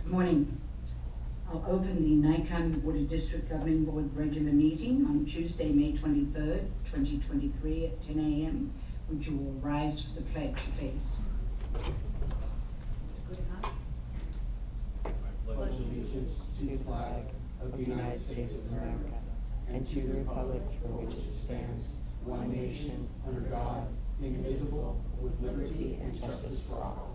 Good morning. I'll open the Nye County Water District Governing Board regular meeting on Tuesday, May 23rd, 2023 at 10 a.m. Would you all rise for the pledge, please? Pledge allegiance to the flag of the United States of America and to the republic for which it stands, one nation, under God, indivisible, with liberty and justice for all.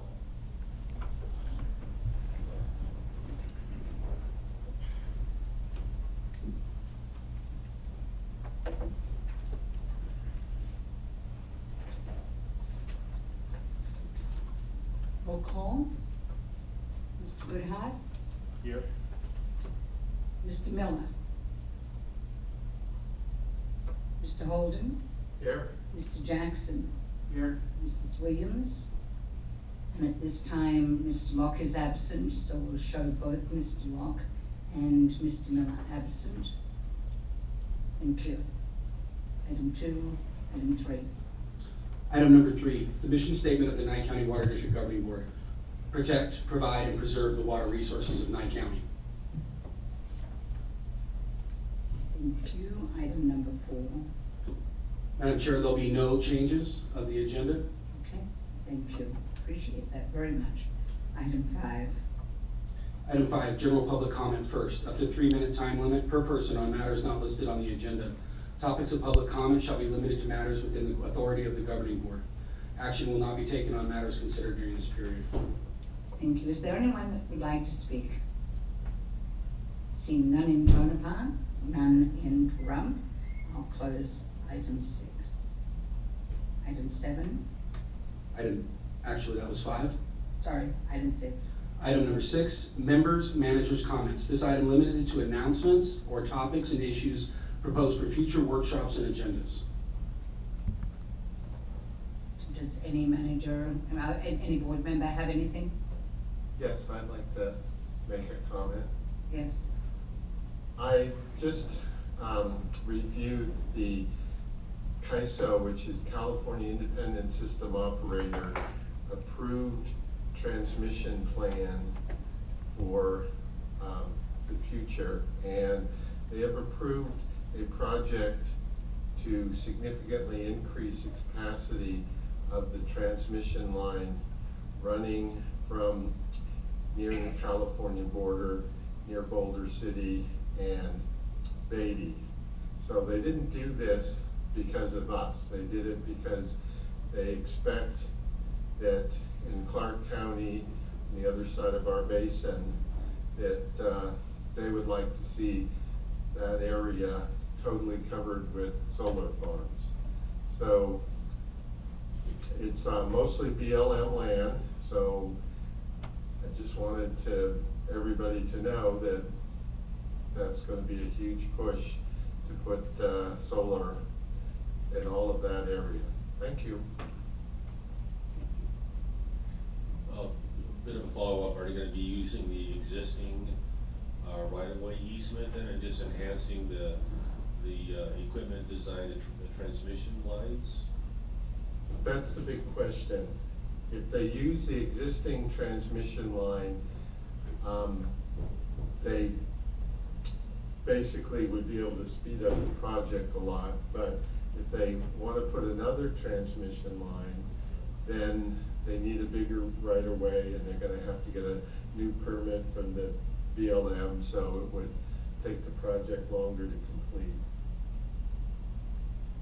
Roll call. Mr. Goodhart? Here. Mr. Miller? Mr. Holden? Here. Mr. Jackson? Here. Mrs. Williams? And at this time, Mr. Locke is absent, so we'll show both Mr. Locke and Mr. Miller absent. Thank you. Item 2, item 3. Item number 3, the mission statement of the Nye County Water District Governing Board. Protect, provide, and preserve the water resources of Nye County. Thank you. Item number 4. Madam Chair, there'll be no changes of the agenda. Okay, thank you. Appreciate that very much. Item 5. Item 5, general public comment first. Up to 3-minute time limit per person on matters not listed on the agenda. Topics of public comment shall be limited to matters within the authority of the governing board. Action will not be taken on matters considered during this period. Thank you. Is there anyone that would like to speak? Seeing none in Tonopah, none in Pahrump, I'll close item 6. Item 7. Actually, that was 5. Sorry, item 6. Item number 6, members, managers' comments. This item limited to announcements or topics and issues proposed for future workshops and agendas. Does any manager, any board member have anything? Yes, I'd like to make a comment. Yes. I just reviewed the CAISO, which is California Independent System Operator, approved transmission plan for the future, and they have approved a project to significantly increase the capacity of the transmission line running from near the California border, near Boulder City and Beatty. So they didn't do this because of us. They did it because they expect that in Clark County, on the other side of our basin, that they would like to see that area totally covered with solar farms. So it's mostly BLM land, so I just wanted everybody to know that that's going to be a huge push to put solar in all of that area. Thank you. Well, a bit of a follow-up. Are you going to be using the existing right-of-way easement then, and just enhancing the equipment design, the transmission lines? That's the big question. If they use the existing transmission line, they basically would be able to speed up the project a lot. But if they want to put another transmission line, then they need a bigger right-of-way, and they're going to have to get a new permit from the BLM, so it would take the project longer to complete.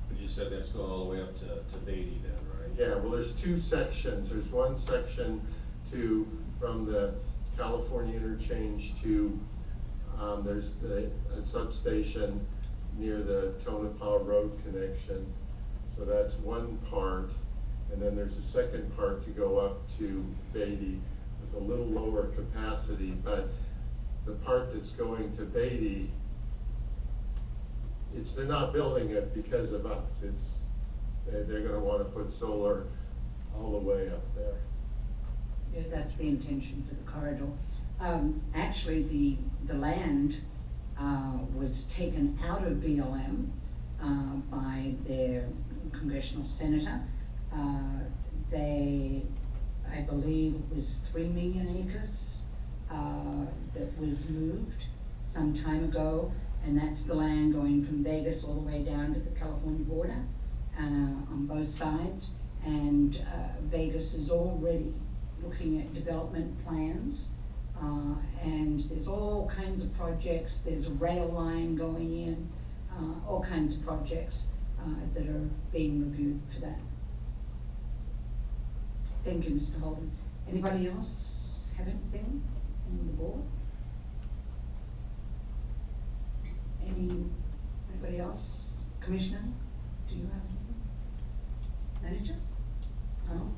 But you said that's going all the way up to Beatty then, right? Yeah, well, there's 2 sections. There's one section from the California interchange to, there's a substation near the Tonopah Road connection. So that's one part. And then there's a second part to go up to Beatty with a little lower capacity. But the part that's going to Beatty, they're not building it because of us. They're going to want to put solar all the way up there. Yeah, that's the intention for the corridor. Actually, the land was taken out of BLM by their congressional senator. I believe it was 3 million acres was moved some time ago, and that's the land going from Vegas all the way down to the California border, on both sides. And Vegas is already looking at development plans, and there's all kinds of projects. There's a rail line going in, all kinds of projects that are being reviewed for that. Thank you, Mr. Holden. Anybody else have anything on the board? Anybody else? Commissioner, do you have anything? Manager?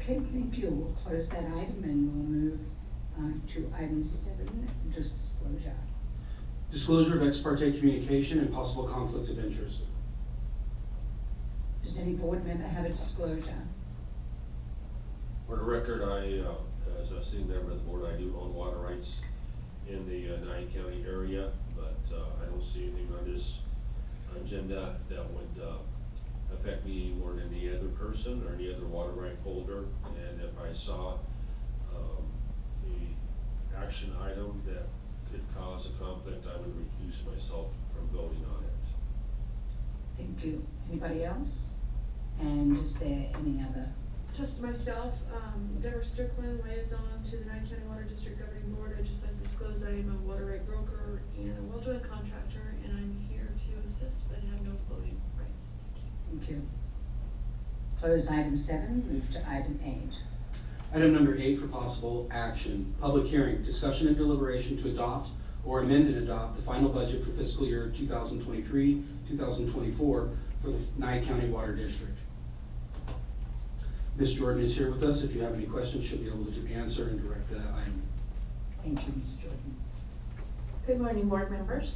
Okay, thank you. We'll close that item and we'll move to item 7, disclosure. Disclosure of ex parte communication and possible conflicts of interest. Does any board member have a disclosure? For the record, as a sitting member of the board, I do own water rights in the Nye County area, but I don't see anything on this agenda that would affect me more than any other person or any other water right holder. And if I saw the action item that could cause a conflict, I would recuse myself from voting on it. Thank you. Anybody else? And is there any other? Just myself, Deborah Strickland, liaison to the Nye County Water District Governing Board. I'd just like to disclose I am a water right broker and a well drilling contractor, and I'm here to assist, but have no voting rights. Thank you. Close item 7, move to item 8. Item number 8 for possible action. Public hearing, discussion and deliberation to adopt or amend and adopt the final budget for fiscal year 2023-2024 for the Nye County Water District. Ms. Jordan is here with us. If you have any questions, she'll be able to answer and direct that item. Thank you, Ms. Jordan. Good morning, board members.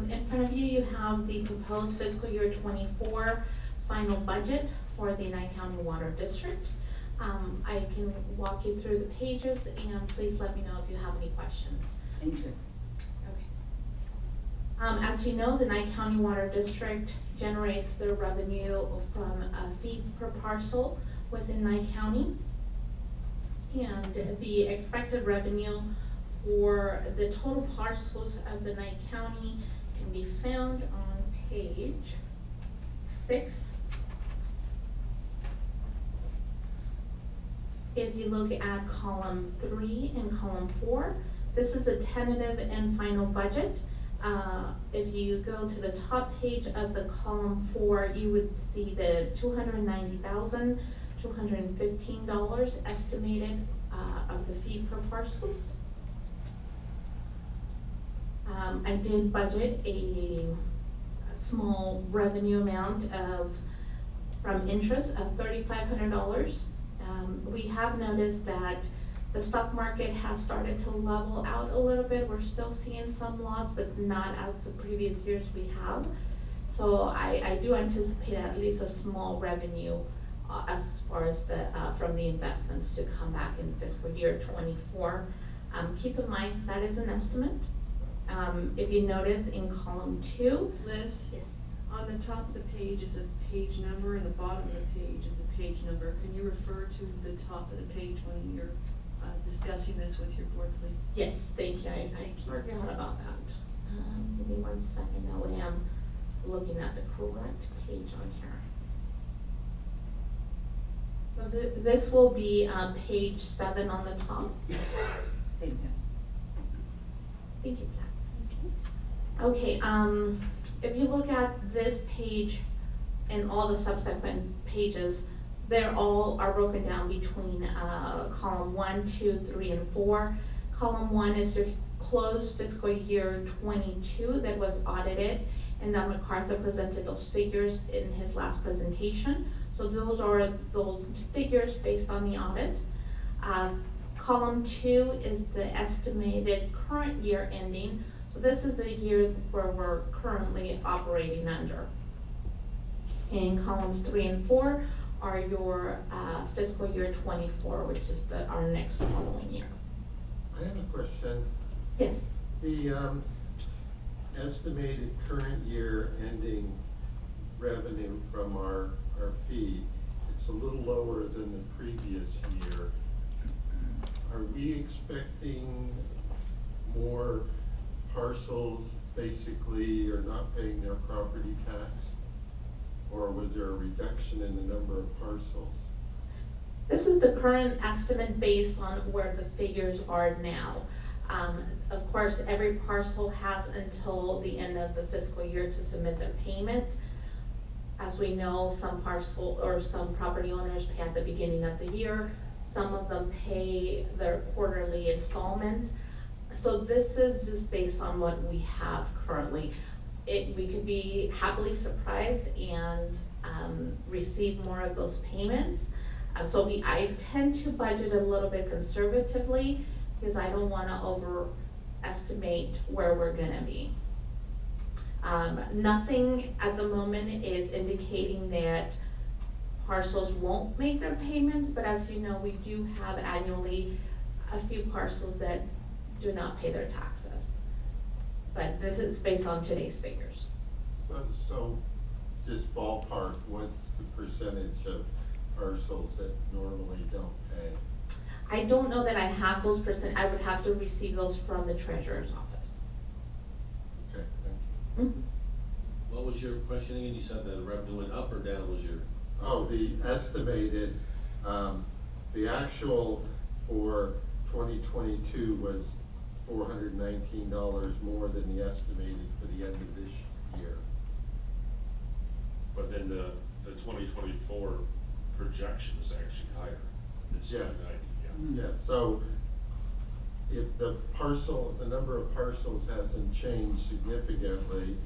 In front of you, you have the proposed fiscal year 24 final budget for the Nye County Water District. I can walk you through the pages, and please let me know if you have any questions. Thank you. Okay. As you know, the Nye County Water District generates their revenue from a fee per parcel within Nye County. And the expected revenue for the total parcels of the Nye County can be found on page 6. If you look at column 3 and column 4, this is a tentative and final budget. If you go to the top page of the column 4, you would see the $290,215 estimated of the fee per parcels. I did budget a small revenue amount from interest of $3,500. We have noticed that the stock market has started to level out a little bit. We're still seeing some loss, but not as the previous years we have. So I do anticipate at least a small revenue as far as the from the investments to come back in fiscal year 24. Keep in mind that is an estimate. If you notice in column 2, Liz? yes. On the top of the page is a page number, and the bottom of the page is a page number. Can you refer to the top of the page when you're discussing this with your board, please? Yes, thank you. I forgot about that. Give me 1 second. That way I'm looking at the correct page on here. So this will be page 7 on the top. Thank you. Thank you for that. Okay, if you look at this page and all the subsequent pages, they're all are broken down between column 1, 2, 3, and 4. Column 1 is your closed fiscal year 22 that was audited, and MacArthur presented those figures in his last presentation. So those are those figures based on the audit. Column 2 is the estimated current year ending. So this is the year where we're currently operating under. And columns 3 and 4 are your fiscal year 24, which is our next following year. I have a question. Yes. The estimated current year ending revenue from our fee, it's a little lower than the previous year. Are we expecting more parcels basically are not paying their property tax? Or was there a reduction in the number of parcels? This is the current estimate based on where the figures are now. Of course, every parcel has until the end of the fiscal year to submit their payment. As we know, some parcel or some property owners pay at the beginning of the year. Some of them pay their quarterly installments. So this is just based on what we have currently. We could be happily surprised and receive more of those payments. I tend to budget a little bit conservatively because I don't wanna overestimate where we're gonna be. Nothing at the moment is indicating that parcels won't make their payments, but as you know, we do have annually a few parcels that do not pay their taxes. But this is based on today's figures. So just ballpark, what's the percentage of parcels that normally don't pay? I don't know that I have those I would have to receive those from the treasurer's office. Okay, thank you. What was your question again? You said the revenue went up or down was your? Oh, the estimated, the actual for 2022 was $419 more than the estimated for the end of this year. But then the 2024 projection is actually higher. It's Yes. 790, yeah. Yeah, so if the number of parcels hasn't changed significantly,